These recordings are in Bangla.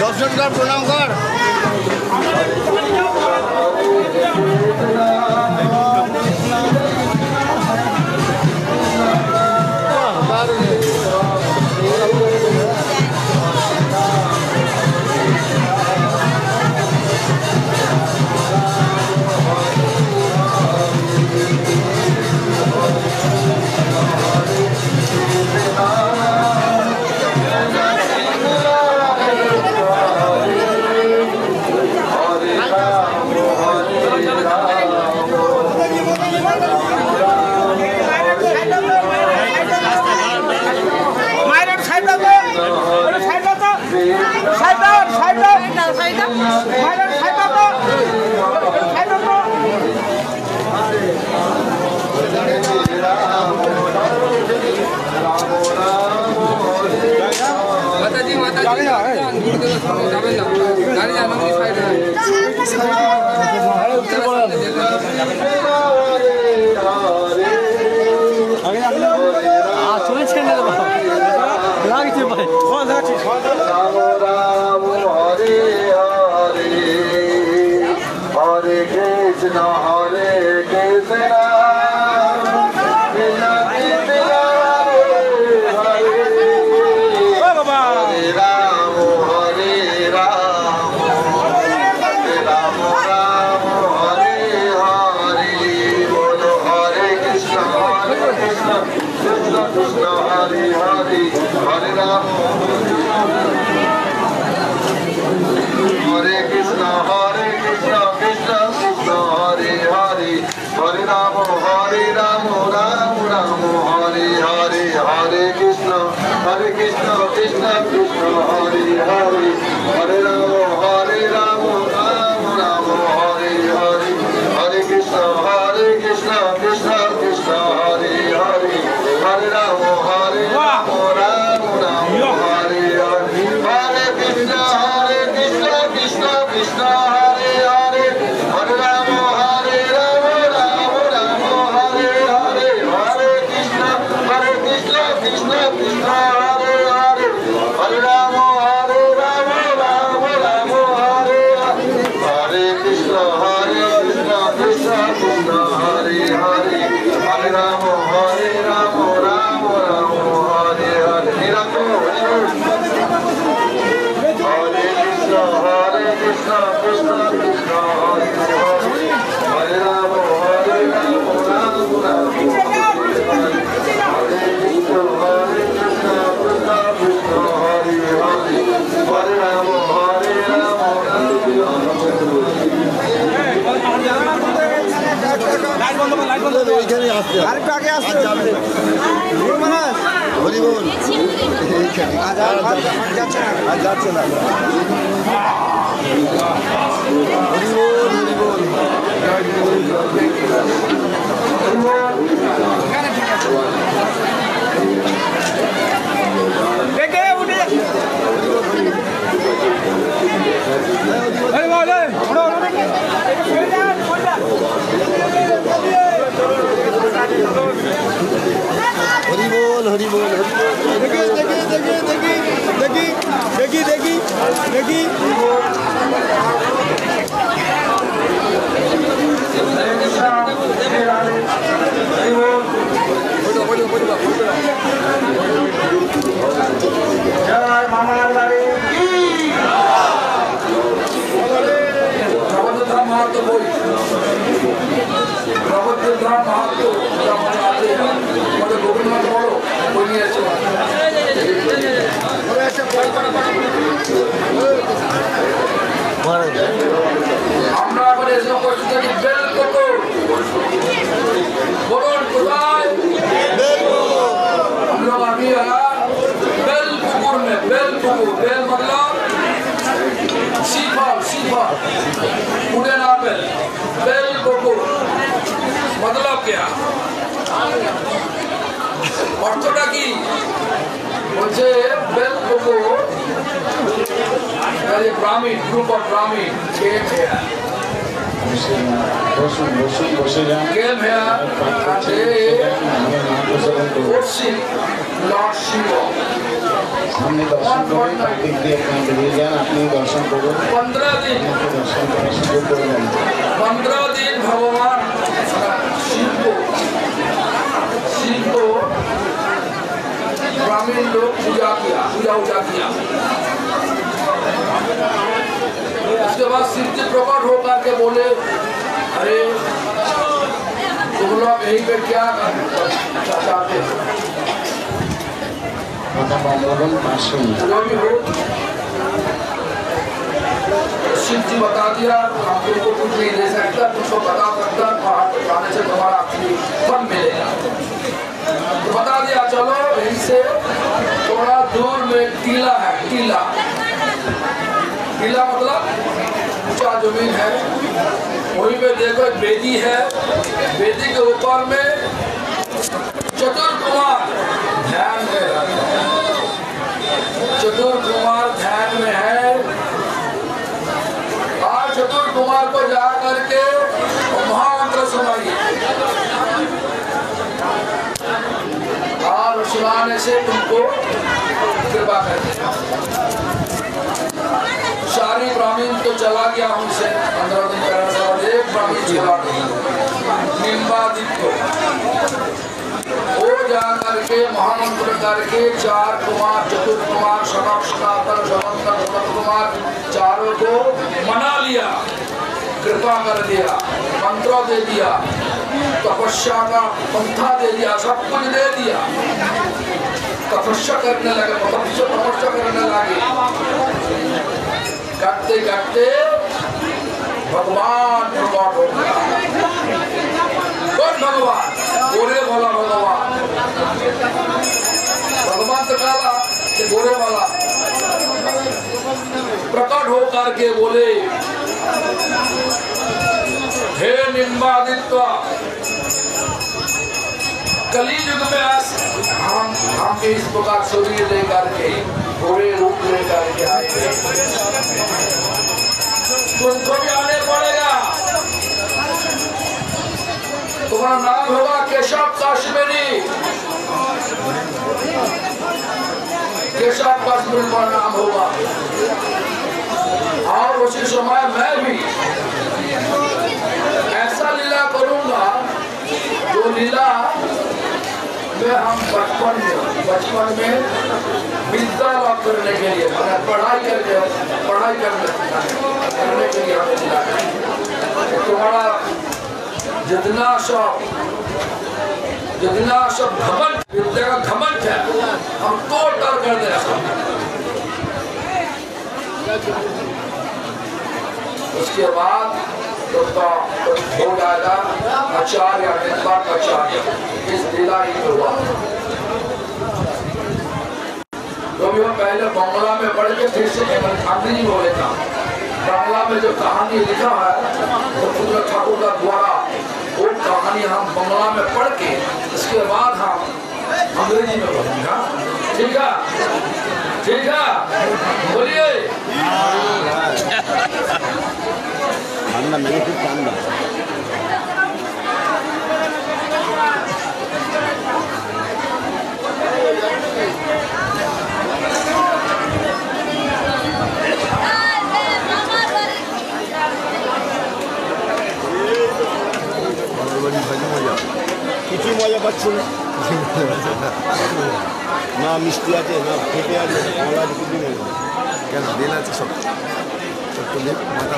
দর্শকদের প্রণাম কর। Gracias. मुझे बिल्कुल को Brahmin group of Brahmin came here. Came here and they worship Lord Shiva. हमने दर्शन करें कार्तिक दिए अपने दर्शन करो 15 दिन दर्शन करने शुरू कर दें 15 दिन भगवान शिव को ब्राह्मण लोग पूजा किया उसके बाद शिव जी प्रकट होकर के बोले अरे तुम लोग यहीं पे क्या चाहते हो शिव जी बता दिया हम तुमको कुछ नहीं दे सकता तुमको बता सकता पहाड़ पे जाने से तुम्हारा फल मिलेगा तो बता दिया चलो यहीं से थोड़ा दूर में टीला है टीला मतलब ऊंचा जमीन है वहीं पे देखो एक वेदी है वेदी के ऊपर में चतुर्कुमार ध्यान में है और चतुर्कुमार को जा करके महामंत्र सुनाइए और सुनाने से तुमको कृपा करें सारी ब्राह्मण तो चला गया हमसे 15 दिन पहले एक ब्राह्मण चला गया निम्बादित्य वो जा करके महामंत्र करके 4 कुमार चतुर्कुमार सनक कुमार चारों को मना लिया कृपा कर दिया मंत्र दे दिया तपस्या का पंथा दे दिया सब कुछ दे दिया तपस्या करने लगे करते करते भगवान प्रकट हो गया कौन भगवान गोरे वाला भगवान तो काला गोरे वाला प्रकट होकर के बोले हे निम्बादित्य कली युग में हम इस प्रकार शरीर लेकर के घोड़े रूप लेकर के आएंगे तुमको भी आने पड़ेगा तुम्हारा नाम होगा केशव काश्मीरी केशव काश्मीरी का नाम होगा और उसी समय मैं भी ऐसा लीला करूंगा जो लीला में हम बचपन में विद्या लाभ करने के लिए पढ़ाई करने के लिए हमें लीला तुम्हारा जितना सब घमंड विद्या का घमंड है हम तोड़ कर दे उसके बाद हो जाएगा आचार्य आचार्य इस लीला ही हुआ तो भी हम पहले बंगला में पढ़ के फिर से अंग्रेजी बोले था बांग्ला में जो कहानी लिखा है तो ठाकुर का द्वारा वो कहानी हम बांग्ला में पढ़ के इसके बाद हम अंग्रेजी में बोलेंगे ठीक है बोलिए কিছু মজা পাচ্ছি না মিষ্টি আছে না খেতে আছে কলা কিছু নেই কেন দিন আছে সব মাথা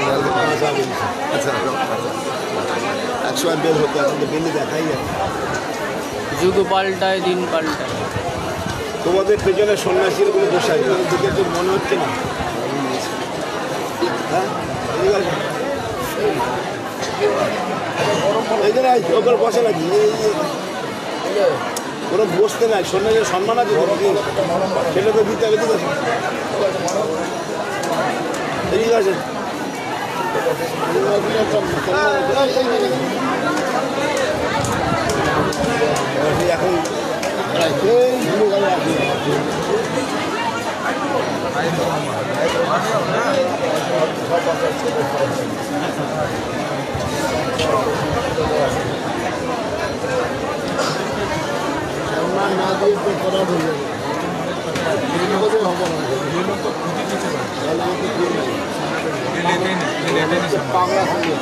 আচ্ছা 100 বেল হতো এখন তো বেলি দেখাই যায় যুগ পাল্টায় দিন পাল্টায় তোমাদের পেছনে সন্ন্যাসীর কোনো দোষ আছে দেখে তো মনে হচ্ছে না হ্যাঁ এখানে ওপর বসে নাকি কোনো বসতে নাই সন্ন্যাসীর সম্মান আছে সেটা তো দিতে হবে ঠিক আছে এখন না দিয়ে তো করা হয়ে যাবে হবে না পাগলা হয়ে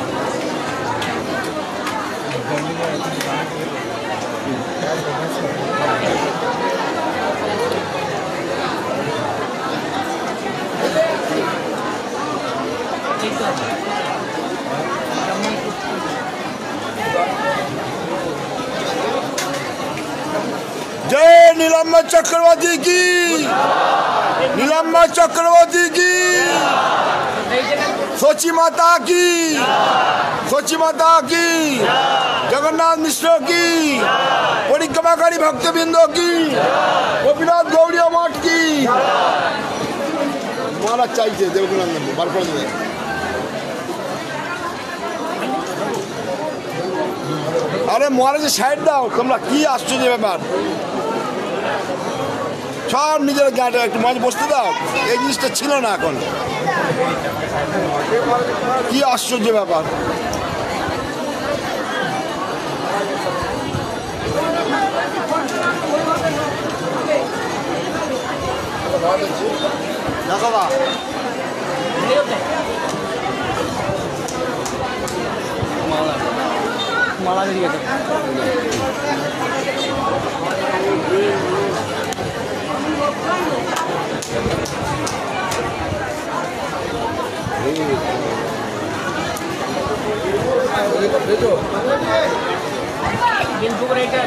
जय नीलम्बर चक्रवर्ती की, नीलम्बर चक्रवर्ती की, सोची माता की, सोची माता की, जगन्नाथ मिश्र की, परिक्रमाकारी भक्तबिंदों की, गोपीनाथ गौड़िया मठ की। माला चाहिए देवगुनंदन बार पड़ जाए अरे महाराज साइड दाओ তোমরা কি আশ্চর্য ব্যাপার সব নিজের গাড়ি একটু মাঝে বসতে দাও এই জিনিসটা ছিল না এখন কি আশ্চর্য ব্যাপার দাদা মালা বেরিয়ে গেছে বিলপুকুর এটা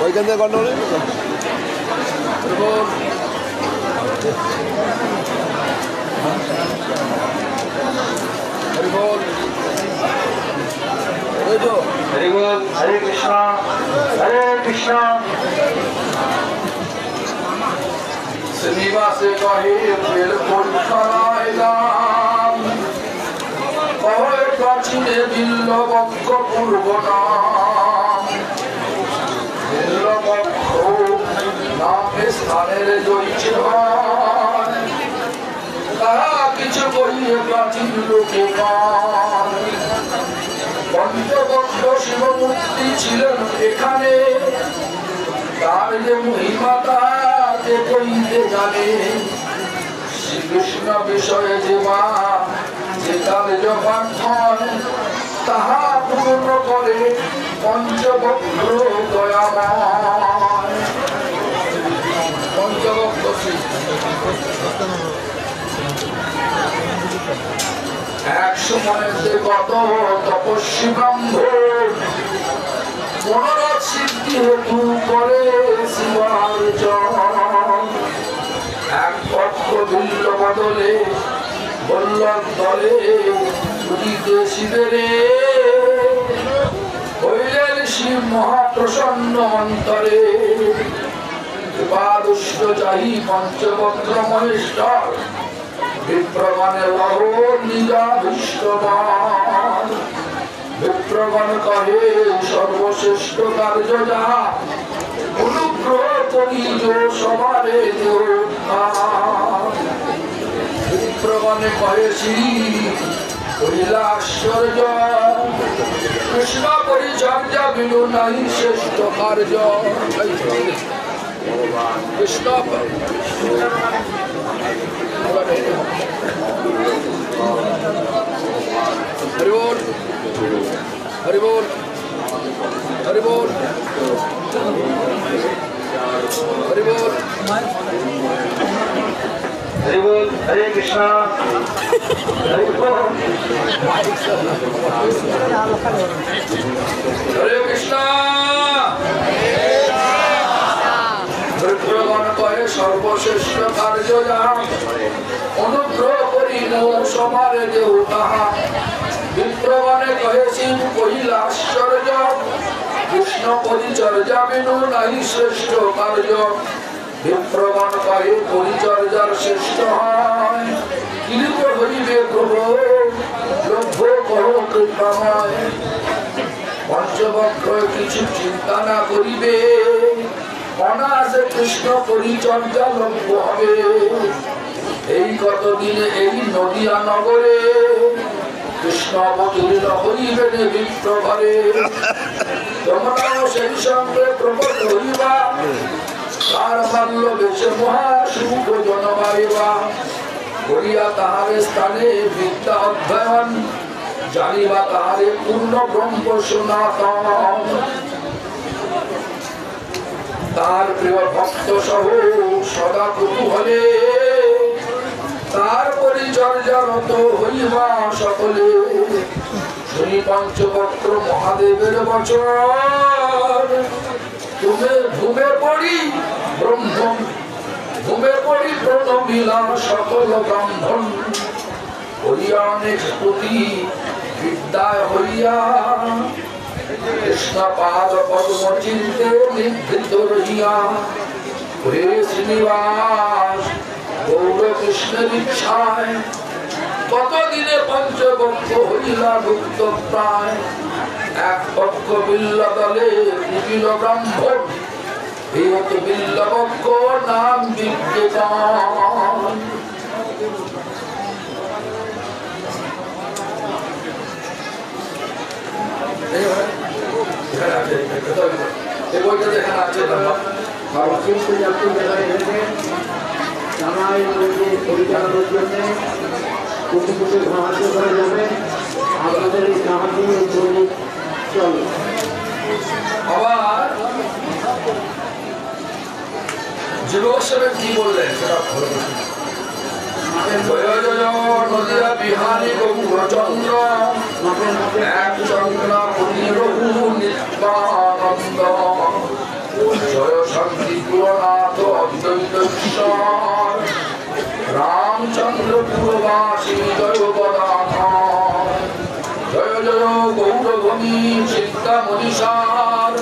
ওইখান থেকে গন্ডগোল हरे कृष्णा श्रीनिवास कहे बिल्कुल खराइलाम कहे प्राचीने बिल्लवक्ष पूर्व नाम बिल्लवक्ष नाम स्थानेर जयिचे भाई ताहा किछु कहिए प्राचीन लोके गान पंचभक्त शिवमूर्ति छिलेन एखाने तार जे महिमा ताके कइते जाने श्रीकृष्ण विषये जे मा जे कार्य पाठन ताहा पूर्ण करे पंचभक्त दयामय पंचभक्त एक समय कत तपस्वी ब्राह्मण मनोरथ सिद्धि हेतु करे शिवार्चन एक पत्र बिल्ल बदले बल्लभ दले उदिते शिवेरे हইলেন शिव महाप्रसन्न अंतरे कृपादुष्ट चाहि पंचवक्त्र महेश्वर विप्रगणे लहो निजाभिष्टवान विप्रगण कहे सर्वश्रेष्ठ कार्य जहा अनुग्रह करी जो सवारे देवता विप्रगण कहे श्री कैलाश्चर्य कृष्ण परिचर्या बिनु नहीं श्रेष्ठ कार्य कृष्ण हरि बोल हरि बोल हरि बोल हरि बोल हरे कृष्णा হরে কৃষ্ণ। বিপ্রগণ কহে সর্বশ্রেষ্ঠ কার্য যাহা, অনুগ্রহ করি মোর সমারে দেহ তাহা। বিপ্রগণে কহেছিন কহিলা আশ্চর্য, কৃষ্ণ পরিচর্যা বিনু নাহি শ্রেষ্ঠ কার্য। বিপ্রগণ কহে পরিচর্যার শ্রেষ্ঠ হয়, কিরূপ হইবে প্রভু লভ্য করো কৃপাময়। পঞ্চবক্র কিছু চিন্তা না করিবে, অনায়াসে কৃষ্ণ পরিচর্যা লভ্য হবে। এই কতদিনে এই নদিয়া নগরে কৃষ্ণ অবতীর্ণ হইবেন বিপ্রঘরে। তোমরাও সেই সঙ্গে প্রকট হইবা, তার বাল্য বেশে মহাসুখ জনবাইবা। করিয়া তাহারে স্থানে বিদ্যা অধ্যয়ন, জানিবা তাহারে পূর্ণ ব্রহ্ম সনাতন। তার প্রিয় ভক্ত সহ সদা কুতূহলে, তার পরিচর্যারত হইবা সকলে। শুনি পঞ্চবক্র মহাদেবের বচন, তুমি ভূমে পড়ি ব্রহ্ম, ভূমে পড়ি প্রণমিলা সকল ব্রাহ্মণ। হইয়া অনেক স্তুতি বিদ্যায় হইয়া, কৃষ্ণ পাদ পদ্ম চিন্তে নিভৃত রহিয়া। হে শ্রীনিবাস গৌর কৃষ্ণের ইচ্ছায়, কতদিনে পঞ্চবক্র হইলা গুপ্ত প্রায়। এক পক্ষ বিল্ল দলে কুটিল ব্রাহ্মণ, হেত বিল্লবক্ষ নাম বিদ্যমান। পরিচালনার জন্য কোটি কোটি সাহায্য করা যাবে, আপনাদের এই সাহায্য চলে। আবার যুবক কি বললেন সেটা ভালো। জয় জয় নদিয়া বিহারী গৌরচন্দ্র, এক চন্দ্র পুরী রঘু নিত্যানন্দ। জয় শান্তি পুরনাথ অদ্বৈত ঈশ্বর, রামচন্দ্র পুরবাসী জয় গদাধর। জয় জয় গৌরভূমি চিন্তা মনীষার,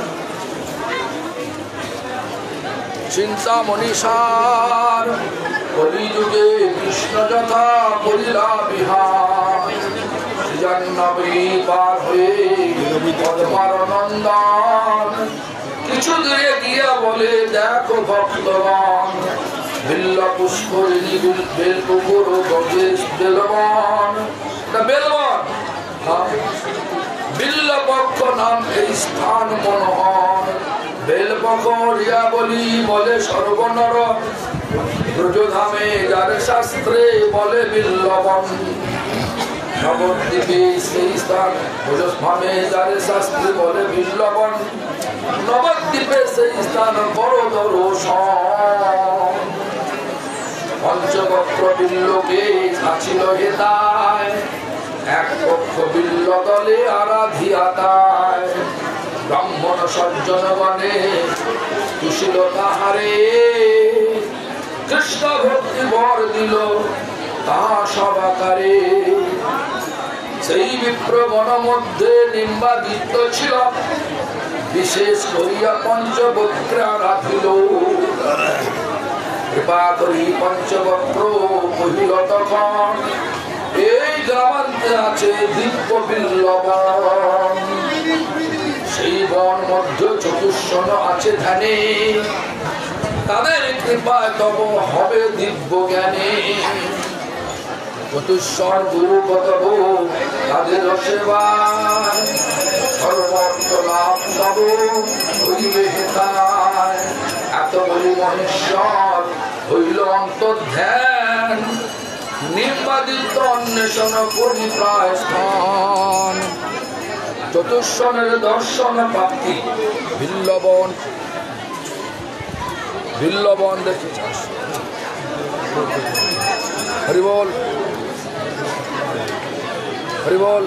চিন্তা মনীষার। কলিযুগে কৃষ্ণ যথা কলিলা বিহার, জাহ্নবী পার হয়ে পদ্মার নন্দন। কিছু দূরে গিয়া বলে দেখো ভক্তগণ, বিল্ল পুষ্করিণী বেলপুকুর গঙ্গেশ বেলবন। বেলবন বিল্লপক্ষ নাম এই স্থান মনোহর। বেলপকরিয়া বলি বলে সর্বনর, ব্রজধামে যার শাস্ত্রে বলে বিল্লবন। নবদ্বীপে সেই স্থান ব্রজধামে যার শাস্ত্রে বলে বিল্লবন। নবদ্বীপে সেই স্থান বড় দর্শন। পঞ্চবক্র বিল্লকে আছিল হেতায়, এক পক্ষ বিল্ল দলে আরাধিয়াতায়। ব্রাহ্মণ সজ্জনগণে তুষিল তাহারে, কৃষ্ণ ভক্তি বর দিল তাহা সবাকারে। সেই বিপ্রগণ মধ্যে নিম্বাদিত্য ছিল, বিশেষ করিয়া পঞ্চবক্রা রাখিল। কৃপা করি পঞ্চবক্র কহিল তখন, এই গ্রামান্তে আছে দিব্য বিল্লবন। সেই বন মধ্য চতুষ্ষণ আছে ধ্যানে, তাদের কৃপায় তব হবে দিব্য জ্ঞানে। চতুষ্ষণ গুরু কতব তাদের সেবায়, সর্বত্র লাভ তব হইবে হেতায়। এত বলি মহেশ্বর হইল অন্তর্ধ্যান, নিম্বাদিত অন্বেষণ করি প্রায় স্থান। চতুষ্ষণের দর্শন প্রাপ্তি বিল্লবন, বিল্লবন দেখে হরি বল। हरि बोल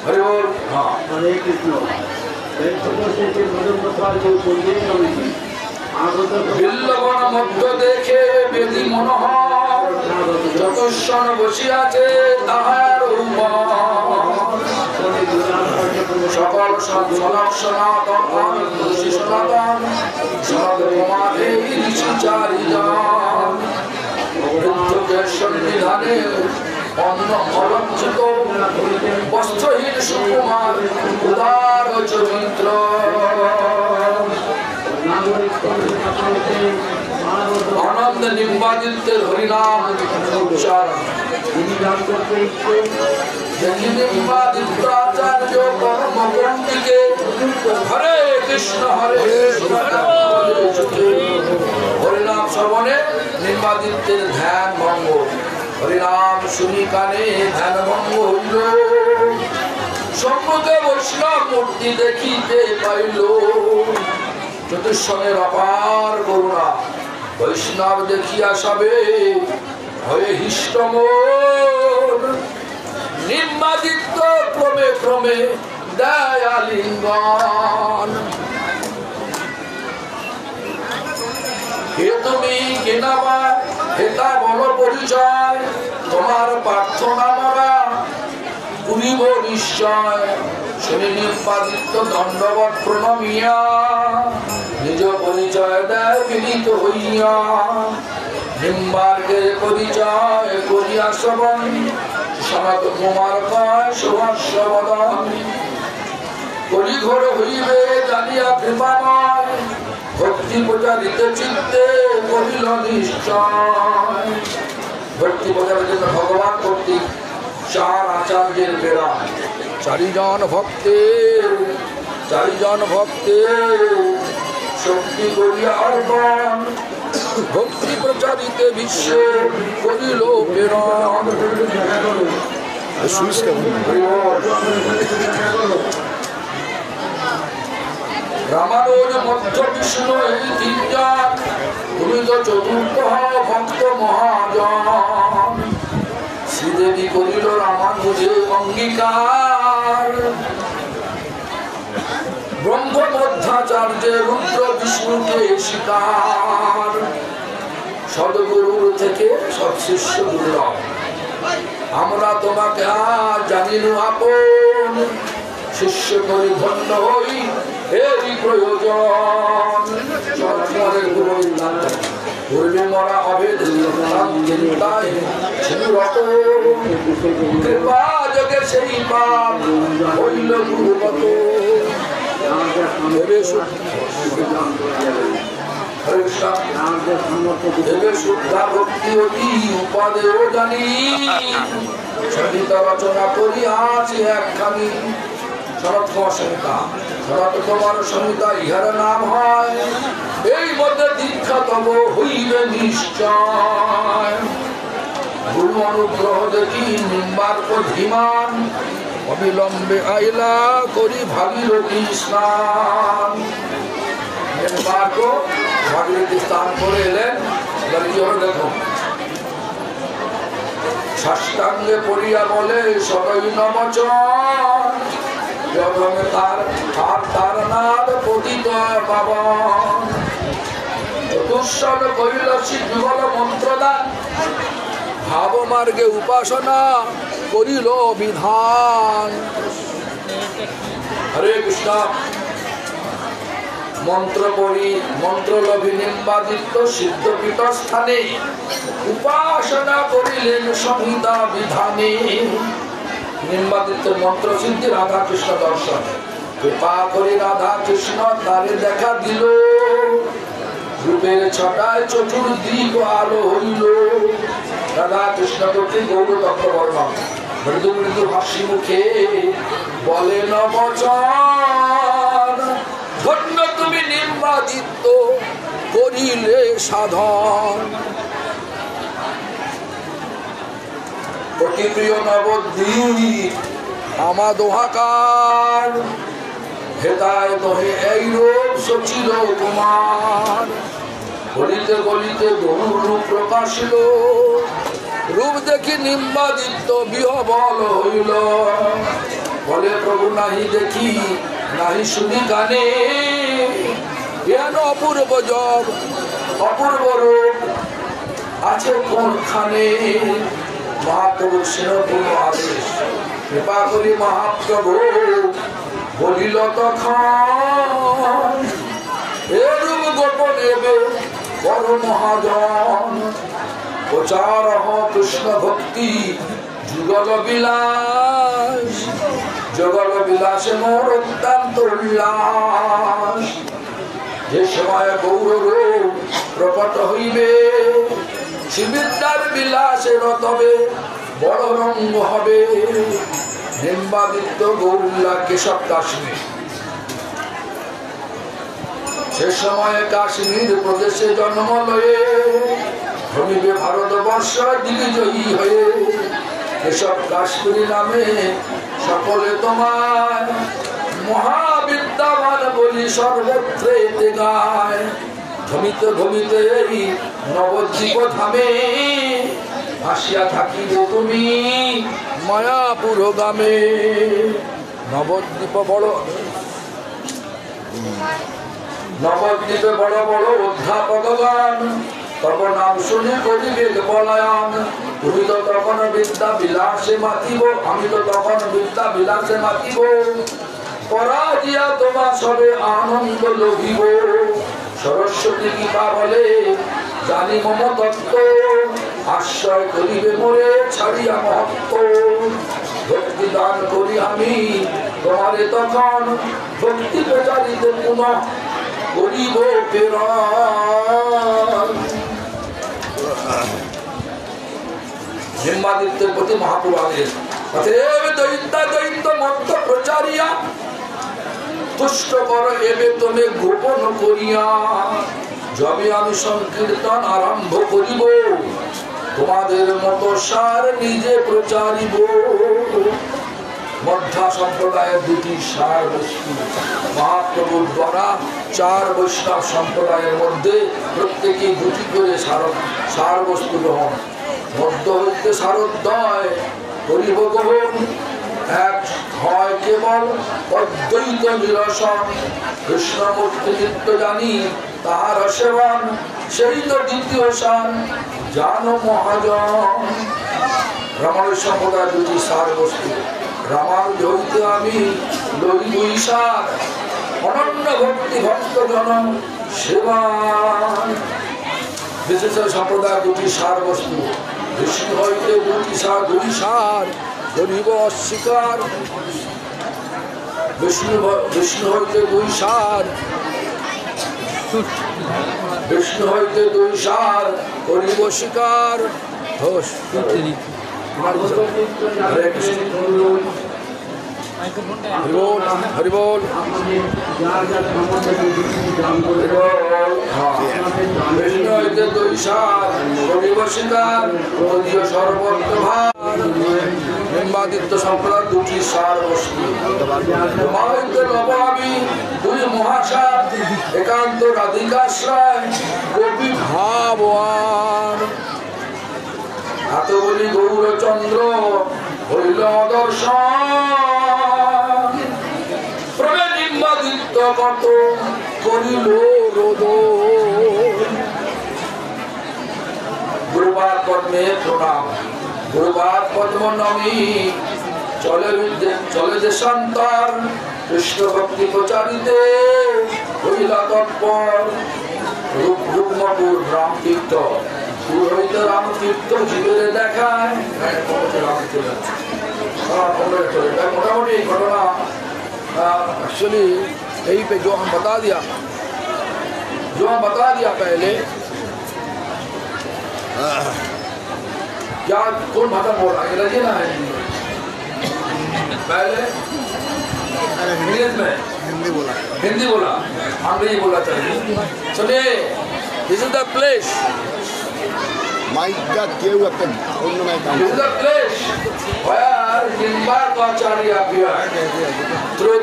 हरि बोल। हाँ हरे कृष्ण। বিল্লবন মধ্য দেখে বেদি মনোহর চতুষ্ষণ বসিয়াছে তাহার সকল সনাতন সনাতন সনাতন সনাতন চারিজন সন্নিধানে অন্ন অলঞ্চিত বস্ত্রহীন সুকুমার উদার চরিত্র আনন্দ নিম্বাদিত্যের হরিনাম উচ্চারণ নিম্বাদিত্যাচার্য কর্মগ্রন্থিকে হরে কৃষ্ণ হরিনাম শ্রবণে নিম্বাদিত্যের ধ্যান ভঙ্গ হরিনাম শুনি কানে ধ্যান ভঙ্গ হইল সম্মুখে বৈষ্ণব মূর্তি দেখিতে পাইল চতুষ্ষণের অপার করুণা বৈষ্ণব দেখিয়া সবে হয়ে হিষ্টমোর নিম্বাদিত্য ক্রমে ক্রমে দয়ালিঙ্গন হে তুমি কেনাবা হেতা বল পরিচয় তোমার প্রার্থনা মারা পুরিব নিশ্চয় শুনি নিম্বাদিত্য দণ্ডবৎ প্রণমিয়া নিজ পরিচয় দেয় বিনীত হইয়া নিম্বার্গের পরিচয় করিয়া শ্রবণ সনাতন কুমার কয় সুভাষ্য বদন কলিঘোর হইবে জানিয়া কৃপাময় ভক্তি প্রচারিত চিত্তে কহিল নিশ্চয় ভক্তি প্রচারের জন্য ভগবান কর্তৃক চার আচার্যের প্রেরণ চারিজন ভক্তের শক্তি করিয়া অর্পণ ভক্তি প্রচারিতে বিশ্বে করিল প্রেরণ রামানুজ মধ্য বিষ্ণু এই তিনজন তুমি তো চতুর্থ ভক্ত মহাজন শ্রীদেবী করিল রামানুজে অঙ্গীকার ব্রহ্ম মধ্যাচার্যে রুদ্র বিষ্ণুকে স্বীকার সদগুরুর থেকে সৎশিষ্য দুর্লভ আমরা তোমাকে আজ জানিল আপন শিষ্য করি ধন্য হই এরই প্রয়োজন সৎপরের গুরু পূর্বে মরা অভেদ চিন্তায় কৃপা যোগে সেই পাপ হইল গুরুগত শুদ্ধা ভক্তি অতি উপাদেয় জানি সঙ্গীত রচনা করিয়াছি একখানি শরৎ কুমার সংহিতা শরৎ কুমার সংহিতা ইহার নাম হয় এই মধ্যে দীক্ষা তব হইবে নিশ্চয় গুরু অনুগ্রহ দেখি নিম্বার্ক ধীমান অবিলম্বে আইলা করি ভাগীরথী স্নান নিম্বার্ক ভাগীরথী স্নান করে এলেন এবার কি হলো দেখো সাষ্টাঙ্গে পড়িয়া বলে সদৈ নমচন প্রথমে তার নাদ পতিত পাবন চতুষ্ষণ করিল শিবল মন্ত্রদান ভাবমার্গে উপাসনা করিল বিধান হরে কৃষ্ণ মন্ত্র পড়ি মন্ত্রলভী নিম্বাদিত্য সিদ্ধপীঠ স্থানে উপাসনা করিলেন সংহিতা বিধানে নিম্বাদিত্যের মন্ত্র সিদ্ধি রাধা কৃষ্ণ দর্শন কৃপা করে রাধা কৃষ্ণ তারে দেখা দিল রূপের ছটায় চতুর্দিক আলো হইল রাধা কৃষ্ণ কর্তৃক গৌর দত্ত বর্মা মৃদু মৃদু হাসি মুখে বলেন বচন ধন্য তুমি নিম্বাদিত্য করিলে সাধন অতি প্রিয় নবদ্বীপ আমা দোহাকার হেতায় দহে এই রূপ সচিল কুমার গলিতে গলিতে গরুর রূপ প্রকাশিল রূপ দেখি নিম্বাদিত্য বিহবল হইল, বলে প্রভু নাহি দেখি নাহি শুনি কানে, এন অপূর্ব জব অপূর্ব রূপ আছে কোনখানে। মহাপ্রভুর সেরকম আদেশ কৃপা করি মহাপ্রভু বলিল তখন, এরূপ গোপন এবে বড় মহাজন, প্রচার কৃষ্ণ ভক্তি যুগল বিলাস, যুগল বিলাসে মোর অত্যন্ত উল্লাস। যে সময় গৌর রূপ প্রকট হইবে, শিবিদ্যার বিলাসে রতবে বড় রঙ্গ হবে। নিম্বাদিত্য গৌরুল্লা কেশব কাশ্মীর। সে সময় কাশ্মীর প্রদেশে জন্ম লয়ে, ভূমিবে ভারতবর্ষ দিগ্বিজয়ী হয়ে। কেশব কাশ্মীরি নামে সকলে তোমার, মহাবিদ্যাবান বলি সর্বত্রে গায়। ভূমিতে ভূমিতে এই নবদ্বীপ ধামে, আসিয়া থাকিবে তুমি মায়াপুর গ্রামে। নবদ্বীপ বড় নবদ্বীপে বড় বড় অধ্যাপকগণ, তব নাম শুনে করিবে বলায়ন। তুমি তো তখন বিদ্যা বিলাসে মাতিব, আমি তো তখন বিদ্যা বিলাসে মাতিব। পরাজিয়া তোমার সবে আনন্দ লভিব। সরস্বতী কৃপা বলে জানি মম তত্ত্ব, আশ্রয় করিবে মোরে ছাড়িয়া মহত্ব। ভক্তি দান করি আমি তোমারে তখন, ভক্তি প্রচারিতে পুনঃ করিব প্রেরণ। নিম্বাদিত্যের প্রতি মহাপ্রভু আদেশ, অতএব দৈত্যা দৈত্য মত্ত প্রচারিয়া, তুষ্ট কর এবে তুমি গোপন করিয়া। যবে আমি সংকীর্তন আরম্ভ করিব, তোমাদের মতো সার নিজে প্রচারিব। মধ্যা সম্প্রদায়ের দুটি সার বস্তু, মহাপ্রভুর দ্বারা 4 বৈষ্ণব সম্প্রদায়ের মধ্যে প্রত্যেকেই দুটি করে সার বস্তু গ্রহণ। মধ্য হইতে সারোদয় করিব গ্রহণ, এক হয় কেবল অদ্বৈত নিরসন। কৃষ্ণমূর্তি নিত্য জানি তাহার সেবন, সেই তো দ্বিতীয় সার জানো মহাজন। রামানুজ সম্প্রদায় দুটি সার বস্তু, রামানুজ হইতে আমি লই দুই সার, অনন্য ভক্তি ভক্ত জন সেবান। বিশেষ সম্প্রদায় দুটি সার বস্তু, বিষ্ণু হইতে দুই সার করিব অস্বীকার। বিষ্ণু হইতে দুই সার, বিষ্ণু হইতে দুই সার করিব স্বীকার। হরে কৃষ্ণ, হরিবোল হরিবোল। বিষ্ণু হইতে দুই সার করিব স্বীকার, যদিও সর্বত্র ভার। নিম্বাদিত্য সম্প্রদায় দুটি সার বস্তু, মহাবিদ্য লব আমি দুই মহাসার। একান্ত রাধিকাশ্রয় গোপী ভাবওয়ান। এত বলি গৌরচন্দ্র হইল দর্শন, প্রভে নিম্বাদিত্য কত করিল রোদ। গুরুবার পদ্মে প্রণাম, গুরুবার পদ্ম নমি। চলে দেশান্তর কৃষ্ণ ভক্তি প্রচারিতে হইলা তৎপর। রূপমপুর রামতীর্থ, দূর হইতে রামতীর্থ জীবের দেখায়। मोटामोटी घटना एक्चुअली यही पे जो हम बता दिया पहले। क्या कौन भाषा बोल रहा है? अंग्रेजी ना है पहले इंग्लिश में हिंदी बोला अंग्रेजी बोला चाहिए। चलिए, दिस इज द प्लेस। মাইকটা কেউ একটা অন্য mic This is the place where Nimbarkacharya appeared through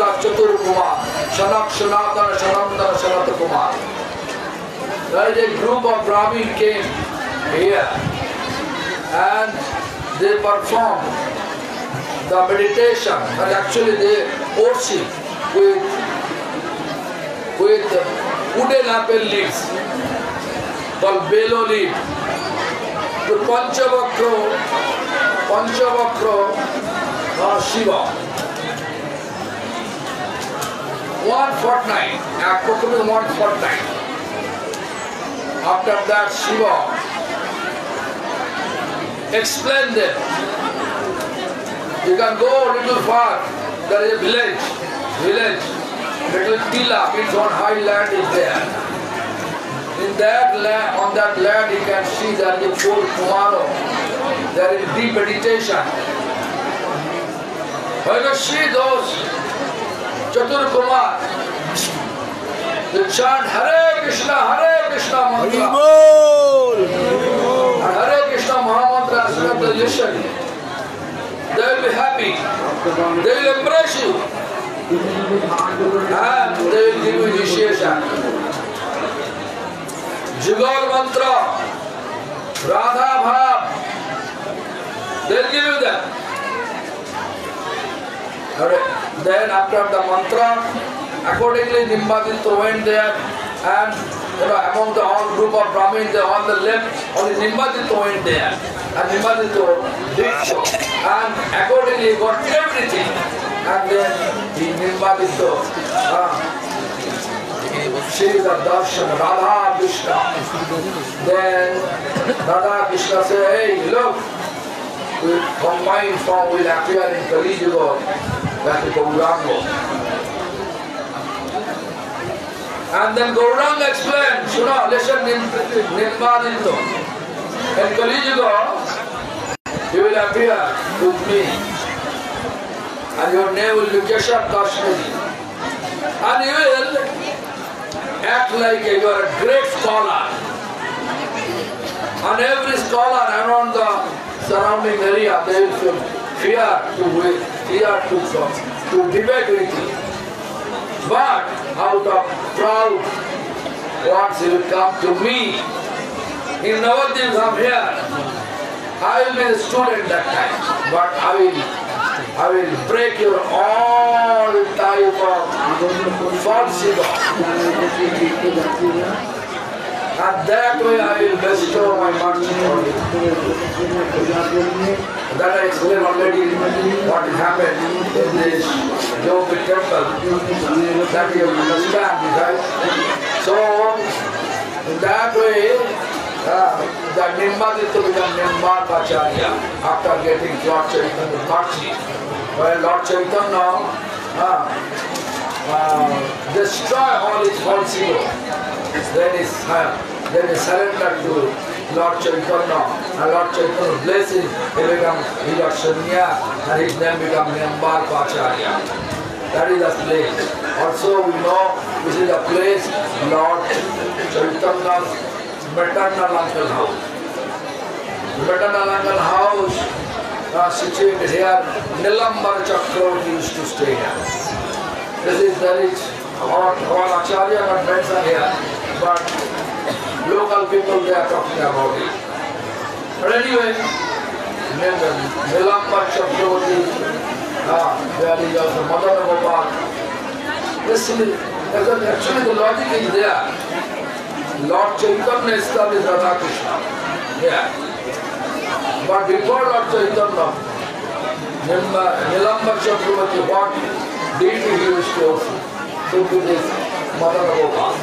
the Chatur Kumar, Shanak Sanatana Sanatana Sanat Kumar. There is a group of Brahmin came here and they perform the meditation, and actually they worship with wooden apple leaves called belo leaf. The Panchavakra Shiva. One fortnight, approximately 1 fortnight. After that, Shiva explained them. You can go a little far. There is a village. Little Tila, means on high land is there. In that land, on that land, you can see that the full tomorrow. There is deep meditation. When you see those Chatur Kumar, they chant Hare Krishna mantra. And Hare Krishna Mahamantra as soon as they listen, they will be happy. They will embrace you. And they will give you initiation. Jugal mantra, Radha Bhav, they will give you that. Then after the mantra, accordingly Nimbaditya went there, and among the whole group of Brahmins, they all the left, only Nimbaditya went there. And Nimbaditya did so. And accordingly he got everything. And then the Nimbaditya, she is a darshan, Radha Krishna. Then Radha Krishna said, hey, look, combined form will appear in Kali Yuga, that is Gauranga. And then Gauranga explained, listen, Nimbaditya, in Kali Yuga, you will appear with me, and your name will be Keshav Kashmiri, and you will act like you are a great scholar, and every scholar around the surrounding area, they will feel fear to debate with you. But out of proud words he will come to me. In Navadvip from here, I will be the student that time, but I will break your all type of falsehood. And that way I will bestow my mercy on you. That I explained already what happened in this Yogic temple. That you understand, right? So, in that way, the Nimbaditya became Nimbarpacharya after getting Lord Chaitanya's mercy. When Lord Chaitanya destroy all his falsehood, then he surrendered to Lord Chaitanya, and Lord Chaitanya blessing, he got sannyas, and his name became Nimbarpacharya. That is the place. Also we know this is the place Lord Chaitanya's maternal uncle house. The maternal uncle house situated here, Nilambar Chakravarti used to stay here. There is our Acharya and friends are here, but local people they are talking about it. But anyway, Nilambar Chakravarti, there is also Madana Gopal. Actually the logic is there. Lord Chaitanya established Radha Krishna. Yeah. But before Lord Chaitanya, Nilambar Chakravarti, what deity he used to do this Madana Gopal.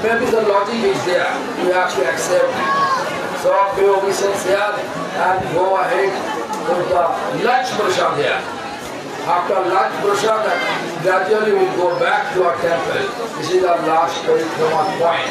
Maybe the logic is there. We have to accept it. So pay obeisance here and go ahead with the lunch prasad here. After lunch prasad, gradually we will go back to our temple. This is our last parikrama point.